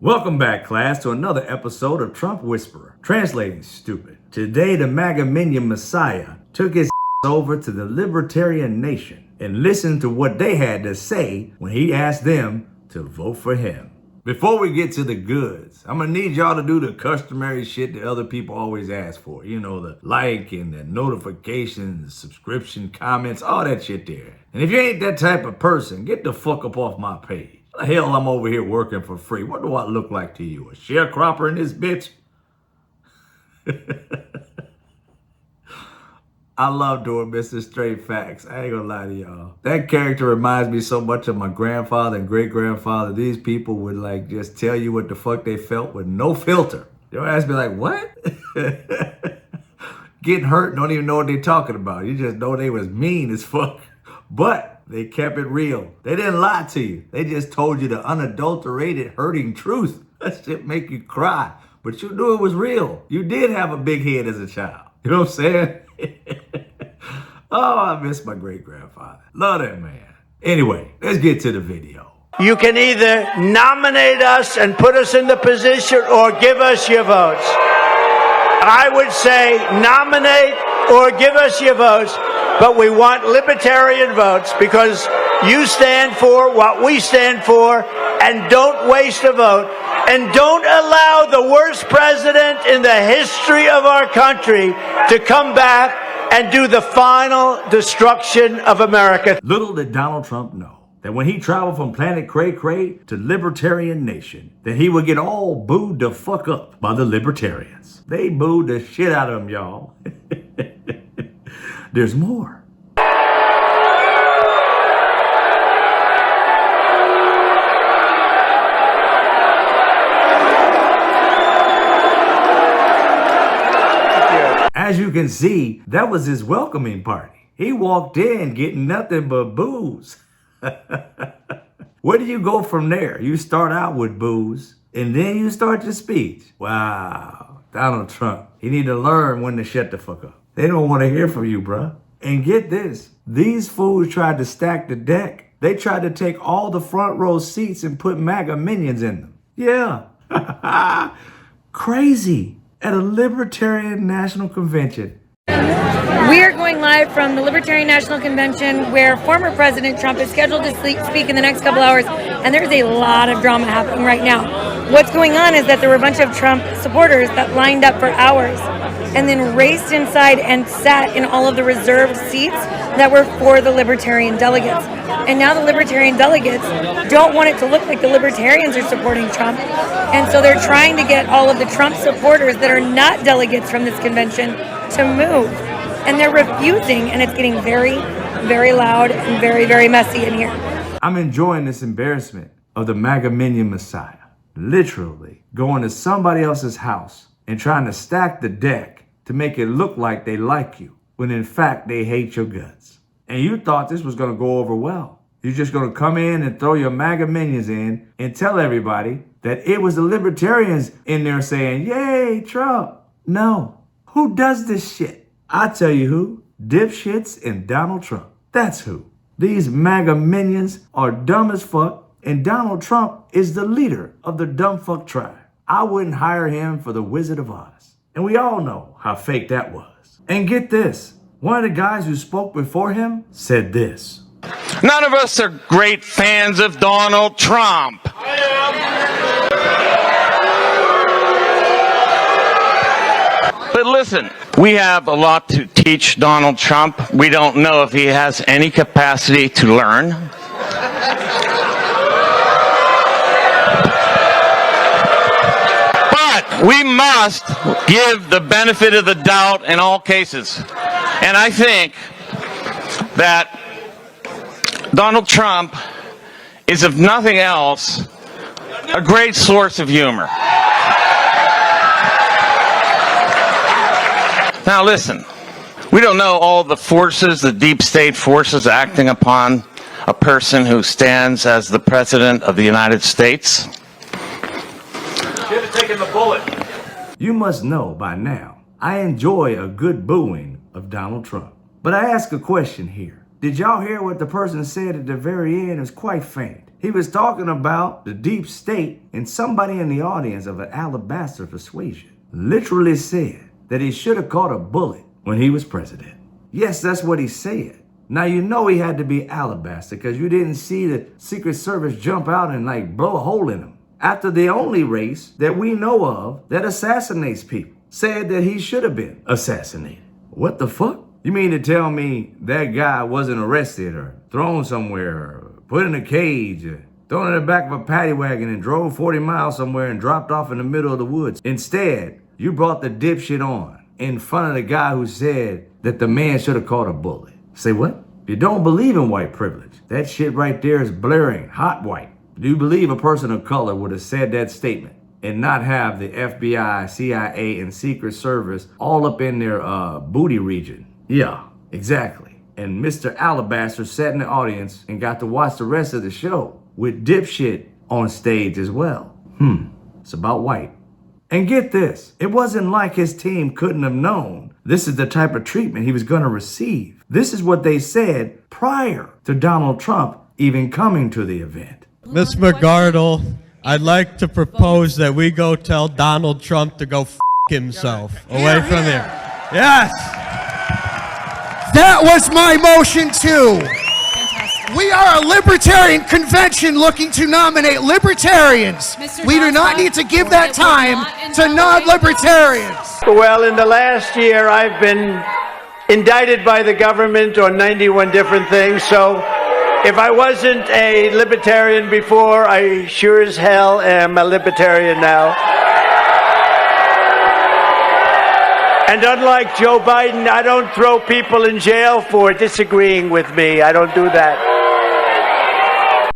Welcome back, class, to another episode of Trump Whisperer, translating stupid. Today, the MAGA minion Messiah took his over to the Libertarian nation and listened to what they had to say when he asked them to vote for him. Before we get to the goods, I'm gonna need y'all to do the customary shit that other people always ask for. You know, the like and the notifications, subscription, comments, all that shit there. And if you ain't that type of person, get the fuck up off my page. Hell, I'm over here working for free. What do I look like to you? A sharecropper in this bitch? I love doing Mr. Straight Facts. I ain't gonna lie to y'all. That character reminds me so much of my grandfather and great-grandfather. These people would like just tell you what the fuck they felt with no filter. Your ass be like, what? Getting hurt, don't even know what they're talking about. You just know they was mean as fuck. But they kept it real. They didn't lie to you. They just told you the unadulterated, hurting truth. That shit make you cry. But you knew it was real. You did have a big head as a child. You know what I'm saying? Oh, I miss my great-grandfather. Love that man. Anyway, let's get to the video. You can either nominate us and put us in the position or give us your votes. I would say nominate or give us your votes, but we want libertarian votes because you stand for what we stand for, and don't waste a vote. And don't allow the worst president in the history of our country to come back and do the final destruction of America. Little did Donald Trump know that when he traveled from Planet Cray Cray to Libertarian Nation, that he would get all booed the fuck up by the Libertarians. They booed the shit out of him, y'all. There's more. As you can see, that was his welcoming party. He walked in getting nothing but booze. Where do you go from there? You start out with booze, and then you start your speech. Wow, Donald Trump. He need to learn when to shut the fuck up. They don't want to hear from you, bruh. And get this, these fools tried to stack the deck. They tried to take all the front row seats and put MAGA minions in them. Yeah, crazy. At a Libertarian National Convention. We are going live from the Libertarian National Convention where former President Trump is scheduled to speak in the next couple hours, and there's a lot of drama happening right now. What's going on is that there were a bunch of Trump supporters that lined up for hours and then raced inside and sat in all of the reserved seats that were for the Libertarian delegates. And now the Libertarian delegates don't want it to look like the Libertarians are supporting Trump. And so they're trying to get all of the Trump supporters that are not delegates from this convention to move. And they're refusing, and it's getting very, very loud and very, very messy in here. I'm enjoying this embarrassment of the MAGA minion Messiah. Literally going to somebody else's house and trying to stack the deck to make it look like they like you, when in fact they hate your guts. And you thought this was going to go over well. You're just going to come in and throw your MAGA minions in and tell everybody that it was the Libertarians in there saying, yay, Trump. No. Who does this shit? I tell you who. Dipshits and Donald Trump. That's who. These MAGA minions are dumb as fuck, and Donald Trump is the leader of the dumb fuck tribe. I wouldn't hire him for the Wizard of Oz. And we all know how fake that was. And get this. One of the guys who spoke before him said this. None of us are great fans of Donald Trump. But listen, we have a lot to teach Donald Trump. We don't know if he has any capacity to learn. But we must give the benefit of the doubt in all cases. And I think that Donald Trump is, if nothing else, a great source of humor. Now listen, we don't know all the forces, the deep state forces acting upon a person who stands as the President of the United States. Should have taken the bullet. You must know by now, I enjoy a good booing of Donald Trump. But I ask a question here. Did y'all hear what the person said at the very end? It was quite faint. He was talking about the deep state, and somebody in the audience of an alabaster persuasion literally said that he should have caught a bullet when he was president. Yes, that's what he said. Now, you know he had to be alabaster because you didn't see the Secret Service jump out and like blow a hole in him. After the only race that we know of that assassinates people said that he should have been assassinated. What the fuck? You mean to tell me that guy wasn't arrested or thrown somewhere or put in a cage or thrown in the back of a paddy wagon and drove 40 miles somewhere and dropped off in the middle of the woods? Instead, you brought the dipshit on in front of the guy who said that the man should have caught a bullet. Say what? You don't believe in white privilege. That shit right there is blaring, hot white. Do you believe a person of color would have said that statement and not have the FBI, CIA, and Secret Service all up in their booty region? Yeah, exactly. And Mr. Alabaster sat in the audience and got to watch the rest of the show with dipshit on stage as well. It's about white. And get this, it wasn't like his team couldn't have known this is the type of treatment he was going to receive. This is what they said prior to Donald Trump even coming to the event. Ms. McGardle, I'd like to propose that we go tell Donald Trump to go f*** himself away from here. Yes! That was my motion too. We are a libertarian convention looking to nominate libertarians. We do not need to give that time to non-libertarians. Well, in the last year, I've been indicted by the government on 91 different things, so if I wasn't a libertarian before, I sure as hell am a libertarian now. And unlike Joe Biden, I don't throw people in jail for disagreeing with me. I don't do that.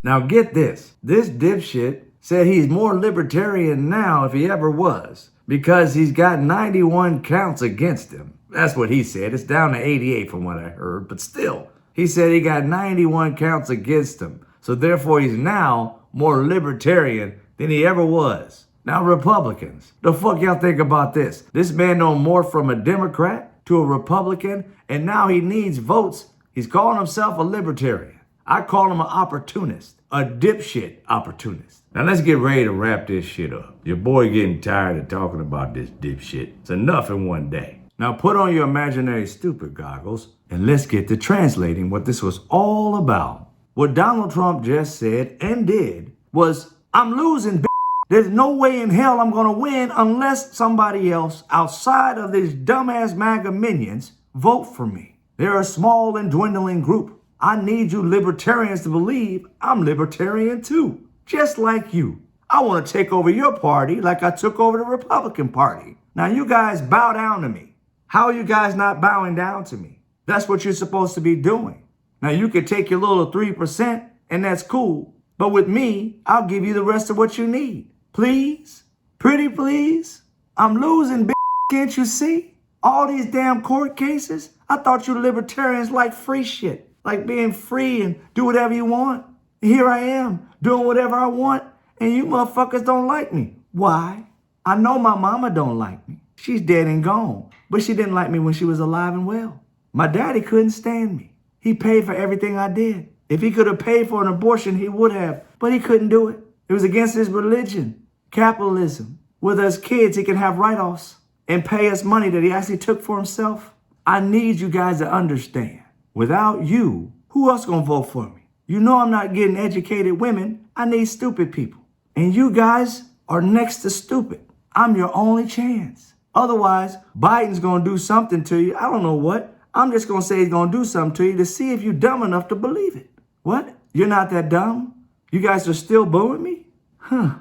Now get this. This dipshit said he's more libertarian now if he ever was because he's got 91 counts against him. That's what he said. It's down to 88 from what I heard, but still. He said he got 91 counts against him. So therefore he's now more libertarian than he ever was. Now Republicans, the fuck y'all think about this? This man know more from a Democrat to a Republican, and now he needs votes. He's calling himself a libertarian. I call him an opportunist, a dipshit opportunist. Now let's get ready to wrap this shit up. Your boy getting tired of talking about this dipshit. It's enough in one day. Now put on your imaginary stupid goggles and let's get to translating what this was all about. What Donald Trump just said and did was, I'm losing, bitch. There's no way in hell I'm gonna win unless somebody else outside of these dumbass MAGA minions vote for me. They're a small and dwindling group. I need you libertarians to believe I'm libertarian too, just like you. I want to take over your party like I took over the Republican Party. Now you guys bow down to me. How are you guys not bowing down to me? That's what you're supposed to be doing. Now you can take your little 3% and that's cool. But with me, I'll give you the rest of what you need. Please? Pretty please? I'm losing, bitch. Can't you see? All these damn court cases? I thought you libertarians like free shit. Like being free and do whatever you want. Here I am, doing whatever I want, and you motherfuckers don't like me. Why? I know my mama don't like me. She's dead and gone, but she didn't like me when she was alive and well. My daddy couldn't stand me. He paid for everything I did. If he could have paid for an abortion, he would have, but he couldn't do it. It was against his religion, capitalism. With us kids, he can have write-offs and pay us money that he actually took for himself. I need you guys to understand. Without you, who else gonna vote for me? You know I'm not getting educated women. I need stupid people. And you guys are next to stupid. I'm your only chance. Otherwise, Biden's gonna do something to you. I don't know what. I'm just gonna say he's gonna do something to you to see if you're dumb enough to believe it. What? You're not that dumb? You guys are still booing me? Huh.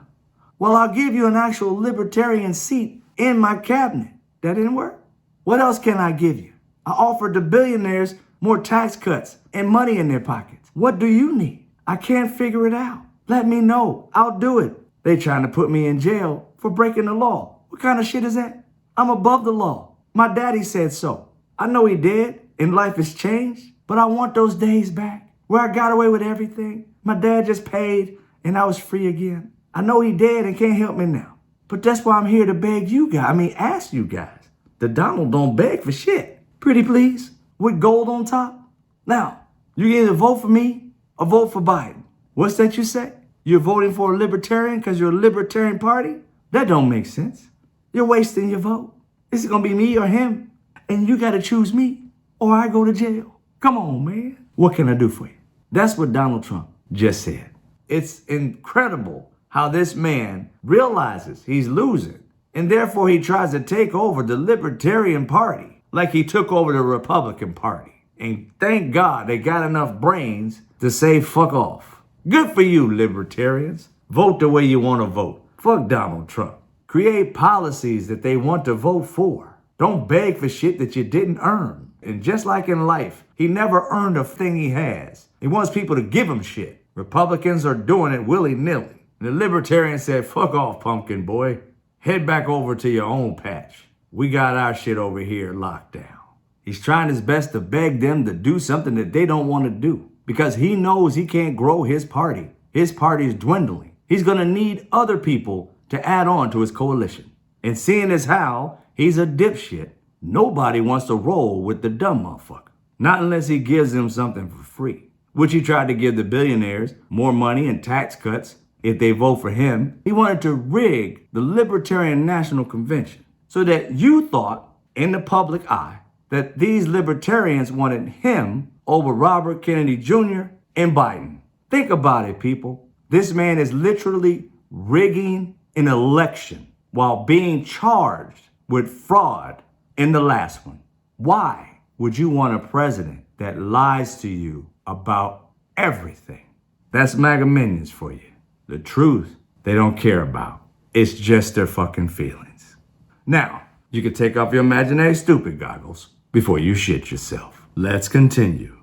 Well, I'll give you an actual libertarian seat in my cabinet. That didn't work? What else can I give you? I offered the billionaires more tax cuts and money in their pockets. What do you need? I can't figure it out. Let me know. I'll do it. They trying to put me in jail for breaking the law. What kind of shit is that? I'm above the law. My daddy said so. I know he did and life has changed, but I want those days back where I got away with everything. My dad just paid and I was free again. I know he dead and can't help me now, but that's why I'm here to beg you guys. Ask you guys. The Donald don't beg for shit. Pretty please. With gold on top? Now, you can either vote for me or vote for Biden. What's that you say? You're voting for a libertarian because you're a libertarian party? That don't make sense. You're wasting your vote. It's gonna be me or him, and you gotta choose me, or I go to jail. Come on, man. What can I do for you? That's what Donald Trump just said. It's incredible how this man realizes he's losing, and therefore he tries to take over the Libertarian Party like he took over the Republican Party. And thank God they got enough brains to say fuck off. Good for you, libertarians. Vote the way you want to vote. Fuck Donald Trump. Create policies that they want to vote for. Don't beg for shit that you didn't earn. And just like in life, he never earned a thing he has. He wants people to give him shit. Republicans are doing it willy-nilly. And the libertarians said, fuck off, pumpkin boy. Head back over to your own patch. We got our shit over here locked down. He's trying his best to beg them to do something that they don't want to do because he knows he can't grow his party. His party is dwindling. He's going to need other people to add on to his coalition. And seeing as how he's a dipshit, nobody wants to roll with the dumb motherfucker. Not unless he gives them something for free, which he tried to give the billionaires more money and tax cuts if they vote for him. He wanted to rig the Libertarian National Convention so that you thought in the public eye that these libertarians wanted him over Robert Kennedy Jr. and Biden. Think about it, people. This man is literally rigging an election while being charged with fraud in the last one. Why would you want a president that lies to you about everything? That's MAGA minions for you. The truth they don't care about. It's just their fucking feelings. Now, you can take off your imaginary stupid goggles before you shit yourself. Let's continue.